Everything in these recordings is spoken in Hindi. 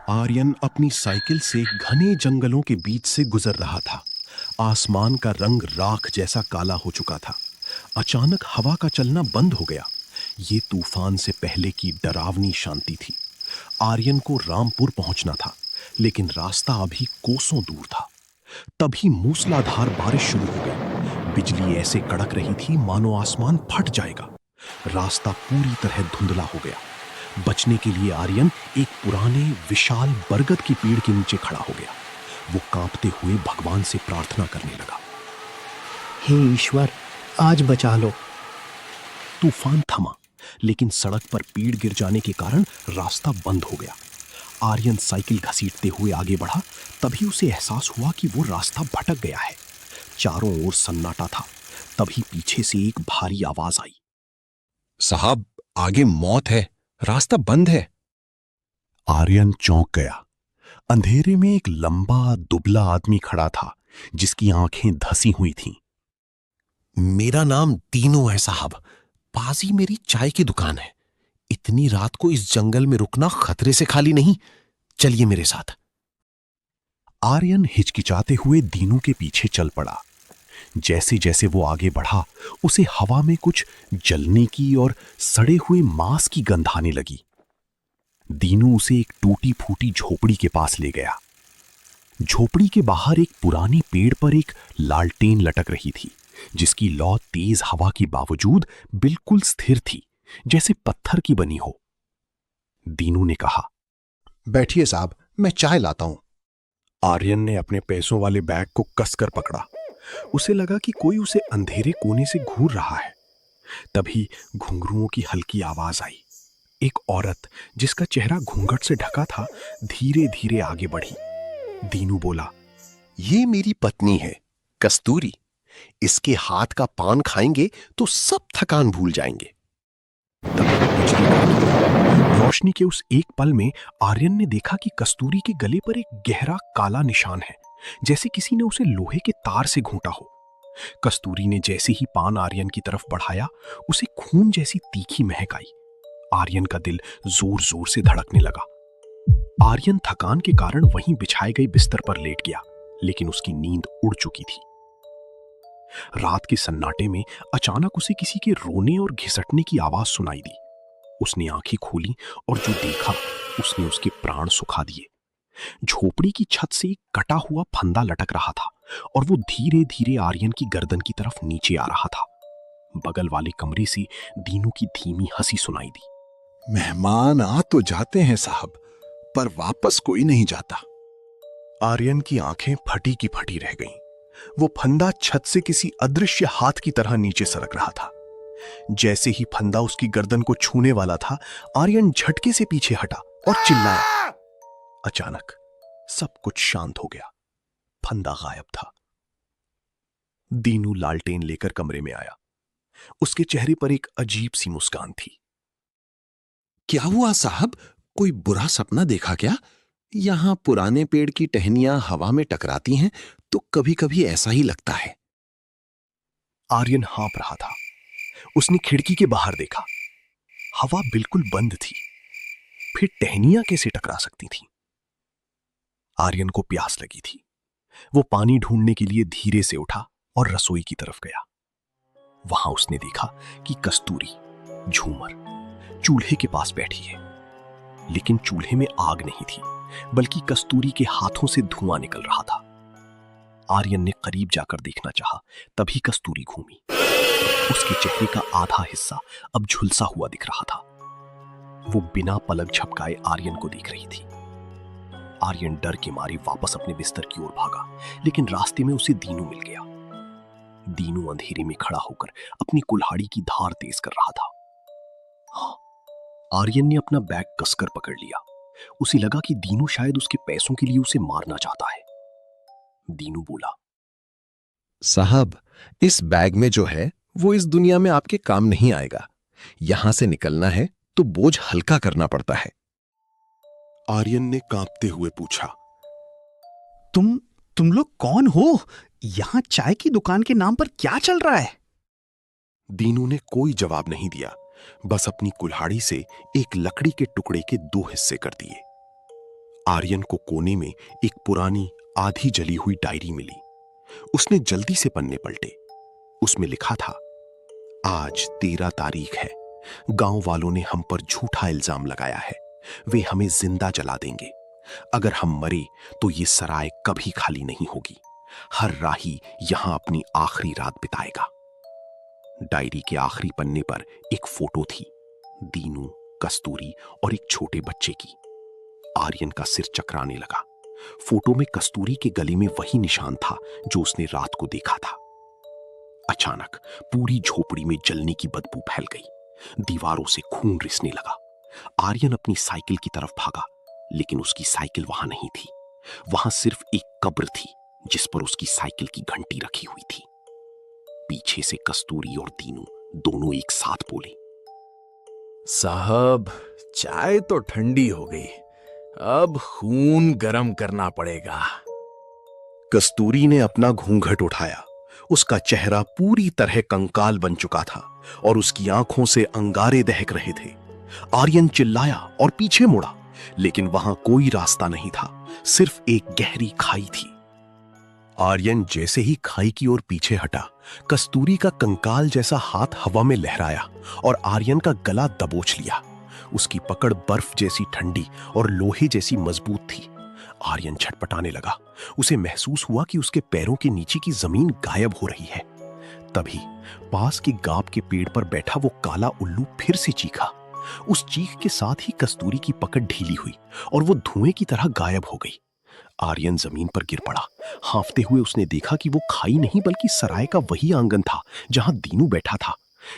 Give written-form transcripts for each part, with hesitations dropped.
आर्यन अपनी साइकिल से घने जंगलों के बीच से गुजर रहा था। आसमान का रंग राख जैसा काला हो चुका था। अचानक हवा का चलना बंद हो गया। ये तूफान से पहले की डरावनी शांति थी। आर्यन को रामपुर पहुंचना था, लेकिन रास्ता अभी कोसों दूर था। तभी मूसलाधार बारिश शुरू हो गई। बिजली ऐसे कड़क रही थी मानो आसमान फट जाएगा। रास्ता पूरी तरह धुंधला हो गया। बचने के लिए आर्यन एक पुराने विशाल बरगद की पेड़ के नीचे खड़ा हो गया। वो कांपते हुए भगवान से प्रार्थना करने लगा। हे ईश्वर, आज बचा लो। तूफान थमा, लेकिन सड़क पर पेड़ गिर जाने के कारण रास्ता बंद हो गया। आर्यन साइकिल घसीटते हुए आगे बढ़ा। तभी उसे एहसास हुआ कि वो रास्ता भटक गया है। चारों ओर सन्नाटा था। तभी पीछे से एक भारी आवाज आई। साहब, आगे मौत है, रास्ता बंद है। आर्यन चौंक गया। अंधेरे में एक लंबा दुबला आदमी खड़ा था, जिसकी आंखें धसी हुई थीं। मेरा नाम दीनू है साहब। पास ही मेरी चाय की दुकान है। इतनी रात को इस जंगल में रुकना खतरे से खाली नहीं। चलिए मेरे साथ। आर्यन हिचकिचाते हुए दीनू के पीछे चल पड़ा। जैसे जैसे वो आगे बढ़ा, उसे हवा में कुछ जलने की और सड़े हुए मांस की गंध आने लगी। दीनू उसे एक टूटी फूटी झोपड़ी के पास ले गया। झोपड़ी के बाहर एक पुरानी पेड़ पर एक लालटेन लटक रही थी, जिसकी लौ तेज हवा के बावजूद बिल्कुल स्थिर थी, जैसे पत्थर की बनी हो। दीनू ने कहा, बैठिए साहब, मैं चाय लाता हूं। आर्यन ने अपने पैसों वाले बैग को कसकर पकड़ा। उसे लगा कि कोई उसे अंधेरे कोने से घूर रहा है। तभी घुंघरुओं की हल्की आवाज आई। एक औरत, जिसका चेहरा घूंघट से ढका था, धीरे धीरे आगे बढ़ी। दीनू बोला, ये मेरी पत्नी है, कस्तूरी। इसके हाथ का पान खाएंगे तो सब थकान भूल जाएंगे। तभी बिजली कड़की। रोशनी के उस एक पल में आर्यन ने देखा कि कस्तूरी के गले पर एक गहरा काला निशान है, जैसे किसी ने उसे लोहे के तार से घूंटा हो। कस्तूरी ने जैसे ही पान आर्यन की तरफ बढ़ाया, उसे खून जैसी तीखी महक आई। आर्यन का दिल जोर जोर से धड़कने लगा। आर्यन थकान के कारण वहीं बिछाए गए बिस्तर पर लेट गया, लेकिन उसकी नींद उड़ चुकी थी। रात के सन्नाटे में अचानक उसे किसी के रोने और घिसटने की आवाज सुनाई दी। उसने आंखें खोली और जो देखा, उसने उसके प्राण सुखा दिए। झोपड़ी की छत से एक कटा हुआ फंदा लटक रहा था और वो धीरे धीरे आर्यन की गर्दन की तरफ नीचे आ रहा था। बगल वाले कमरे से दीनू की धीमी हंसी सुनाई दी। मेहमान आ तो जाते हैं साहब, पर वापस कोई नहीं जाता। आर्यन की आंखें फटी की फटी रह गईं। वो फंदा छत से किसी अदृश्य हाथ की तरह नीचे सरक रहा था। जैसे ही फंदा उसकी गर्दन को छूने वाला था, आर्यन झटके से पीछे हटा और चिल्लाया। अचानक सब कुछ शांत हो गया। फंदा गायब था। दीनू लालटेन लेकर कमरे में आया। उसके चेहरे पर एक अजीब सी मुस्कान थी। क्या हुआ साहब, कोई बुरा सपना देखा क्या? यहां पुराने पेड़ की टहनियां हवा में टकराती हैं तो कभी कभी ऐसा ही लगता है। आर्यन हाँप रहा था। उसने खिड़की के बाहर देखा। हवा बिल्कुल बंद थी। फिर टहनियां कैसे टकरा सकती थीं? आर्यन को प्यास लगी थी। वो पानी ढूंढने के लिए धीरे से उठा और रसोई की तरफ गया। वहां उसने देखा कि कस्तूरी झूमर चूल्हे के पास बैठी है, लेकिन चूल्हे में आग नहीं थी, बल्कि कस्तूरी के हाथों से धुआं निकल रहा था। आर्यन ने करीब जाकर देखना चाहा, तभी कस्तूरी घूमी। उसके चेहरे का आधा हिस्सा अब झुलसा हुआ दिख रहा था। वो बिना पलक झपकाए आर्यन को देख रही थी। आर्यन डर के मारे वापस अपने बिस्तर की ओर भागा, लेकिन रास्ते में उसे दीनू मिल गया। दीनू अंधेरे में खड़ा होकर अपनी कुल्हाड़ी की धार तेज कर रहा था। हाँ, आर्यन ने अपना बैग कसकर पकड़ लिया। उसे लगा कि दीनू शायद उसके पैसों के लिए उसे मारना चाहता है। दीनू बोला, साहब, इस बैग में जो है वो इस दुनिया में आपके काम नहीं आएगा। यहां से निकलना है तो बोझ हल्का करना पड़ता है। आर्यन ने कांपते हुए पूछा, तुम लोग कौन हो? यहां चाय की दुकान के नाम पर क्या चल रहा है? दीनू ने कोई जवाब नहीं दिया, बस अपनी कुल्हाड़ी से एक लकड़ी के टुकड़े के 2 हिस्से कर दिए। आर्यन को कोने में एक पुरानी आधी जली हुई डायरी मिली। उसने जल्दी से पन्ने पलटे। उसमें लिखा था, आज 13 तारीख है। गांव वालों ने हम पर झूठा इल्जाम लगाया है। वे हमें जिंदा जला देंगे। अगर हम मरे तो ये सराय कभी खाली नहीं होगी। हर राही यहां अपनी आखिरी रात बिताएगा। डायरी के आखिरी पन्ने पर एक फोटो थी, दीनू, कस्तूरी और एक छोटे बच्चे की। आर्यन का सिर चकराने लगा। फोटो में कस्तूरी के गले में वही निशान था जो उसने रात को देखा था। अचानक पूरी झोपड़ी में जलने की बदबू फैल गई। दीवारों से खून रिसने लगा। आर्यन अपनी साइकिल की तरफ भागा, लेकिन उसकी साइकिल वहां नहीं थी। वहां सिर्फ एक कब्र थी जिस पर उसकी साइकिल की घंटी रखी हुई थी। पीछे से कस्तूरी और दीनू दोनों एक साथ बोले, साहब, चाय तो ठंडी हो गई, अब खून गरम करना पड़ेगा। कस्तूरी ने अपना घूंघट उठाया। उसका चेहरा पूरी तरह कंकाल बन चुका था और उसकी आंखों से अंगारे दहक रहे थे। आर्यन चिल्लाया और पीछे मुड़ा, लेकिन वहां कोई रास्ता नहीं था, सिर्फ एक गहरी खाई थी। आर्यन जैसे ही खाई की ओर पीछे हटा, कस्तूरी का कंकाल जैसा हाथ हवा में लहराया और आर्यन का गला दबोच लिया। उसकी पकड़ बर्फ जैसी ठंडी और लोहे जैसी मजबूत थी। आर्यन छटपटाने लगा। उसे महसूस हुआ कि उसके पैरों के नीचे की जमीन गायब हो रही है। तभी पास के गाब के पेड़ पर बैठा वो काला उल्लू फिर से चीखा। उस चीख के साथ ही कस्तूरी की पकड़ ढीली हुई और वो धुएं की तरह गायब हो गई। आर्यन जमीन पर गिर पड़ा। हांफते हुए उसने देखा कि वो खाई नहीं बल्कि सराय का वही आंगन था जहां दीनू बैठा था।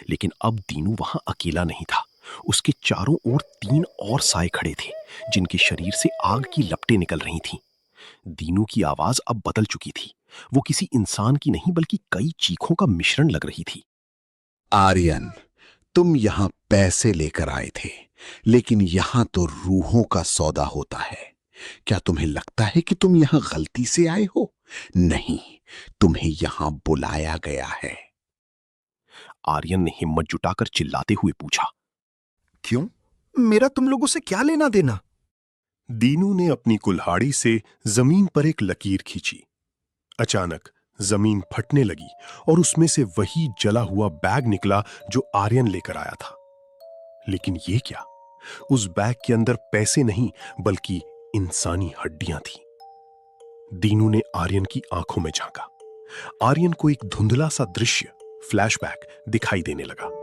लेकिन अब दीनू वहां अकेला नहीं था। उसके चारों ओर 3 और साए खड़े थे जिनके शरीर से आग की लपटें निकल रही थीं। दीनू की आवाज अब बदल चुकी थी। वो किसी इंसान की नहीं बल्कि कई चीखों का मिश्रण लग रही थी। आर्यन, तुम यहां पैसे लेकर आए थे, लेकिन यहां तो रूहों का सौदा होता है। क्या तुम्हें लगता है कि तुम यहां गलती से आए हो? नहीं, तुम्हें यहां बुलाया गया है। आर्यन ने हिम्मत जुटाकर चिल्लाते हुए पूछा, क्यों? मेरा तुम लोगों से क्या लेना देना? दीनू ने अपनी कुल्हाड़ी से जमीन पर एक लकीर खींची। अचानक जमीन फटने लगी और उसमें से वही जला हुआ बैग निकला जो आर्यन लेकर आया था। लेकिन ये क्या? उस बैग के अंदर पैसे नहीं बल्कि इंसानी हड्डियां थीं। दीनू ने आर्यन की आंखों में झांका। आर्यन को एक धुंधला सा दृश्य, फ्लैशबैक दिखाई देने लगा।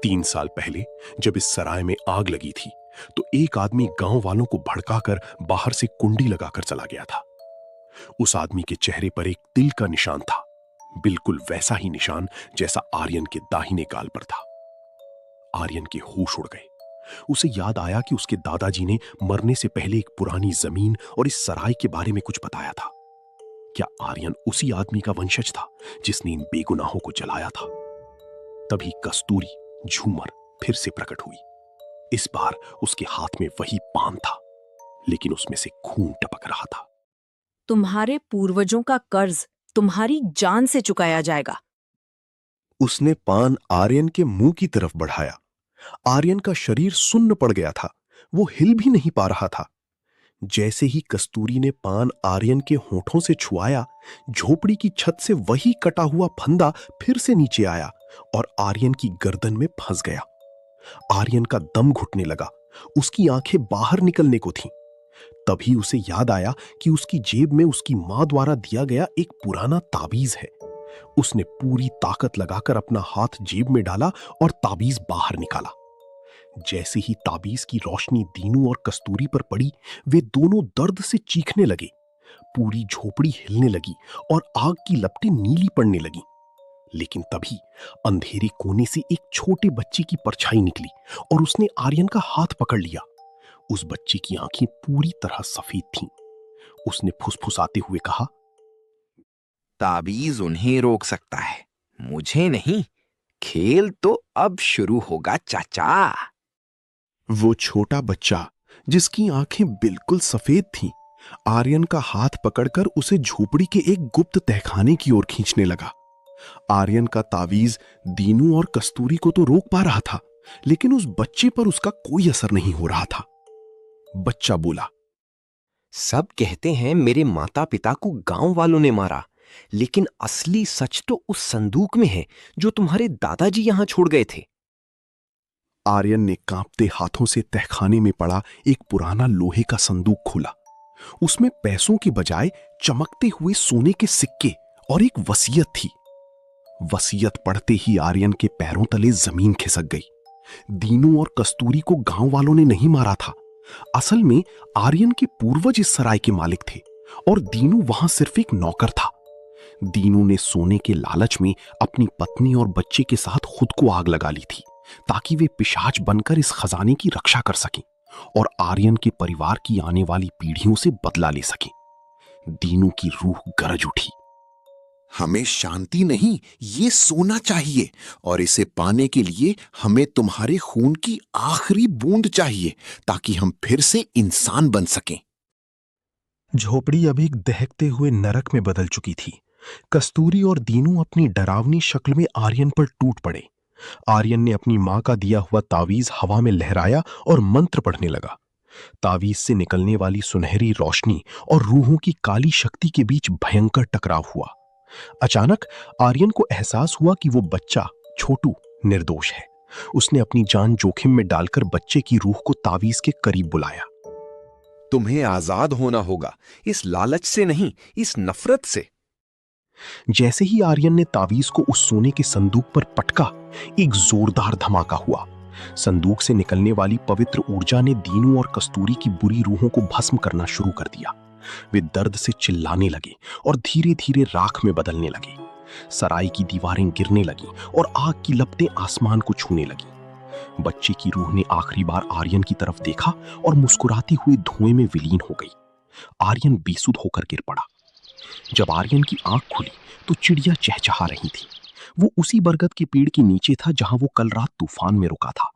3 साल पहले जब इस सराय में आग लगी थी तो एक आदमी गांव वालों को भड़काकर बाहर से कुंडी लगाकर चला गया था। उस आदमी के चेहरे पर एक तिल का निशान था, बिल्कुल वैसा ही निशान जैसा आर्यन के दाहिने गाल पर था। आर्यन के होश उड़ गए। उसे याद आया कि उसके दादाजी ने मरने से पहले एक पुरानी जमीन और इस सराय के बारे में कुछ बताया था। क्या आर्यन उसी आदमी का वंशज था जिसने इन बेगुनाहों को जलाया था? तभी कस्तूरी, झूमर फिर से प्रकट हुई। इस बार उसके हाथ में वही पान था, लेकिन उसमें से खून टपक रहा था। तुम्हारे पूर्वजों का कर्ज तुम्हारी जान से चुकाया जाएगा। उसने पान आर्यन के मुंह की तरफ बढ़ाया। आर्यन का शरीर सुन्न पड़ गया था। वो हिल भी नहीं पा रहा था। जैसे ही कस्तूरी ने पान आर्यन के होठों से छुआया, झोपड़ी की छत से वही कटा हुआ फंदा फिर से नीचे आया और आर्यन की गर्दन में फंस गया। आर्यन का दम घुटने लगा। उसकी आंखें बाहर निकलने को थीं। तभी उसे याद आया कि उसकी जेब में उसकी मां द्वारा दिया गया एक पुराना ताबीज है। उसने पूरी ताकत लगाकर अपना हाथ जेब में डाला और ताबीज बाहर निकाला। जैसे ही ताबीज की रोशनी दीनू और कस्तूरी पर पड़ी, वे दोनों दर्द से चीखने लगे। पूरी झोपड़ी हिलने लगी और आग की लपटें नीली पड़ने लगी। लेकिन तभी अंधेरे कोने से एक छोटे बच्चे की परछाई निकली और उसने आर्यन का हाथ पकड़ लिया। उस बच्चे की आंखें पूरी तरह सफेद थीं। उसने फुसफुसाते हुए कहा, ताबीज उन्हें रोक सकता है, मुझे नहीं। खेल तो अब शुरू होगा चाचा। वो छोटा बच्चा जिसकी आंखें बिल्कुल सफेद थीं, आर्यन का हाथ पकड़कर उसे झोपड़ी के एक गुप्त तहखाने की ओर खींचने लगा। आर्यन का तावीज दीनू और कस्तूरी को तो रोक पा रहा था, लेकिन उस बच्चे पर उसका कोई असर नहीं हो रहा था। बच्चा बोला, सब कहते हैं मेरे माता पिता को गांव वालों ने मारा, लेकिन असली सच तो उस संदूक में है जो तुम्हारे दादाजी यहां छोड़ गए थे। आर्यन ने कांपते हाथों से तहखाने में पड़ा एक पुराना लोहे का संदूक खोला। उसमें पैसों के बजाय चमकते हुए सोने के सिक्के और एक वसीयत थी। वसीयत पढ़ते ही आर्यन के पैरों तले जमीन खिसक गई। दीनू और कस्तूरी को गांव वालों ने नहीं मारा था। असल में आर्यन के पूर्वज इस सराय के मालिक थे और दीनू वहां सिर्फ एक नौकर था। दीनू ने सोने के लालच में अपनी पत्नी और बच्चे के साथ खुद को आग लगा ली थी ताकि वे पिशाच बनकर इस खजाने की रक्षा कर सकें और आर्यन के परिवार की आने वाली पीढ़ियों से बदला ले सकें। दीनू की रूह गरज उठी। हमें शांति नहीं, ये सोना चाहिए, और इसे पाने के लिए हमें तुम्हारे खून की आखिरी बूंद चाहिए ताकि हम फिर से इंसान बन सकें। झोपड़ी अब एक दहकते हुए नरक में बदल चुकी थी। कस्तूरी और दीनू अपनी डरावनी शक्ल में आर्यन पर टूट पड़े। आर्यन ने अपनी मां का दिया हुआ तावीज हवा में लहराया और मंत्र पढ़ने लगा। तावीज से निकलने वाली सुनहरी रोशनी और रूहों की काली शक्ति के बीच भयंकर टकराव हुआ। अचानक आर्यन को एहसास हुआ कि वो बच्चा छोटू निर्दोष है। उसने अपनी जान जोखिम में डालकर बच्चे की रूह को तावीज के करीब बुलाया। तुम्हें आजाद होना होगा, इस लालच से नहीं, इस नफरत से। जैसे ही आर्यन ने तावीज को उस सोने के संदूक पर पटका, एक जोरदार धमाका हुआ। संदूक से निकलने वाली पवित्र ऊर्जा ने दीनू और कस्तूरी की बुरी रूहों को भस्म करना शुरू कर दिया। वे दर्द से चिल्लाने लगे और धीरे धीरे राख में बदलने लगे। सराय की दीवारें गिरने लगी और आग की लपटें आसमान को छूने लगी। बच्चे की रूह ने आखिरी बार आर्यन की तरफ देखा और मुस्कुराते हुए धुएं में विलीन हो गई। आर्यन बेसुध होकर गिर पड़ा। जब आर्यन की आंख खुली तो चिड़िया चहचहा रही थी। वो उसी बरगद के पेड़ के नीचे था जहां वो कल रात तूफान में रुका था।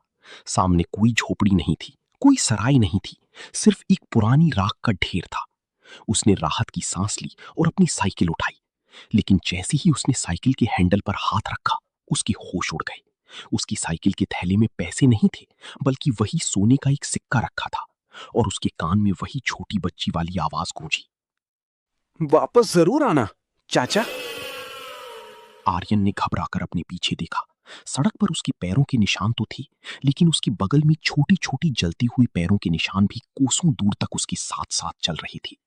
सामने कोई झोपड़ी नहीं थी, कोई सराय नहीं थी, सिर्फ एक पुरानी राख का ढेर था। उसने राहत की सांस ली और अपनी साइकिल उठाई, लेकिन जैसे ही उसने साइकिल के हैंडल पर हाथ रखा, उसके होश उड़ गए। उसकी साइकिल के थैले में पैसे नहीं थे, बल्कि वही सोने का एक सिक्का रखा था और उसके कान में वही छोटी बच्ची वाली आवाज गूंजी, वापस जरूर आना चाचा। आर्यन ने घबराकर अपने पीछे देखा। सड़क पर उसके पैरों के निशान तो थे, लेकिन उसके बगल में छोटी छोटी जलती हुई पैरों के निशान भी कोसों दूर तक उसके साथ साथ चल रही थी।